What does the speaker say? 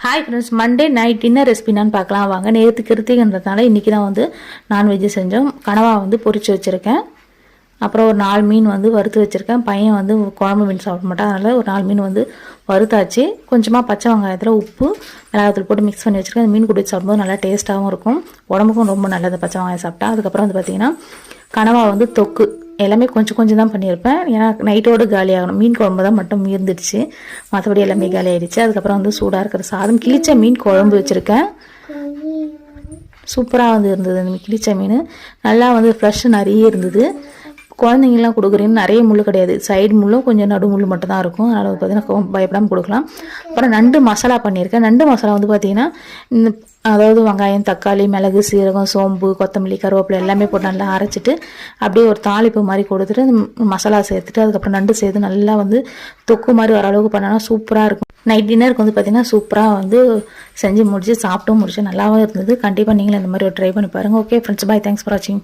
Hi friends, Monday night dinner ரெசிபினான்னு பார்க்கலாம் வாங்க. நேற்று கிருத்திகன்றதுனால இன்றைக்கி தான் நான்வெஜ் செஞ்சோம். கனவா பொரித்து வச்சுருக்கேன். அப்புறம் ஒரு 4 மீன் வறுத்து வச்சுருக்கேன். பையன் குழம்பு மீன் சாப்பிட மாட்டான், அதனால் ஒரு 4 மீன் வறுத்தாச்சு. கொஞ்சமாக பச்சை வெங்காயத்தில் உப்பு மிளகாத்தூள் போட்டு மிக்ஸ் பண்ணி வச்சுருக்கேன். அந்த மீன் குடிச்சு சாப்பிடும்போது நல்லா டேஸ்ட்டாகவும் இருக்கும், உடம்புக்கும் ரொம்ப நல்லது பச்சை வெங்காயம் சாப்பிட்டா. அதுக்கப்புறம் பார்த்திங்கன்னா கனவா தொக்கு எல்லாமே கொஞ்சம் கொஞ்சம் தான் பண்ணியிருப்பேன், ஏன்னா நைட்டோடு காலி ஆகணும். மீன் குழம்பு தான் மட்டும் மீர்ந்துடுச்சு, மற்றபடி எல்லாமே காலி ஆகிடுச்சு. அதுக்கப்புறம் சூடாக இருக்கிற சாதம், கிழிச்ச மீன் குழம்பு வச்சுருக்கேன். சூப்பராக இருந்தது. அந்த கிழிச்ச மீன் நல்லா ஃப்ரெஷ் நிறைய இருந்தது. குழந்தைங்கலாம் கொடுக்குறீங்கன்னு நிறைய முள் கிடையாது, சைடு முள்ளும் கொஞ்சம் நடு முள் மட்டும் தான் இருக்கும். அதனால் பார்த்தீங்கன்னா பயப்படாமல் கொடுக்கலாம். அப்புறம் நண்டு மசாலா பண்ணியிருக்கேன். நண்டு மசாலா பார்த்திங்கன்னா அதாவது வெங்காயம், தக்காளி, மிளகு, சீரகம், சோம்பு, கொத்தமல்லி, கருவேப்பிலை எல்லாமே போட்டு நல்லா அரைச்சிட்டு அப்படியே ஒரு தாளிப்பு மாதிரி கொடுத்துட்டு மசாலா சேர்த்துட்டு அதுக்கப்புறம் நண்டு சேர்த்து நல்லா தொக்கு மாதிரி வர அளவுக்கு பண்ணோன்னா சூப்பராக இருக்கும். நைட் டின்னருக்கு பார்த்திங்கன்னா சூப்பராக செஞ்சு முடிச்சு சாப்பிட்டும் முடிச்சு நல்லாவும் இருந்தது. கண்டிப்பாக நீங்களும் இந்த மாதிரி ட்ரை பண்ணி பாருங்கள். Okay friends, bye. Thanks for வாட்சிங்.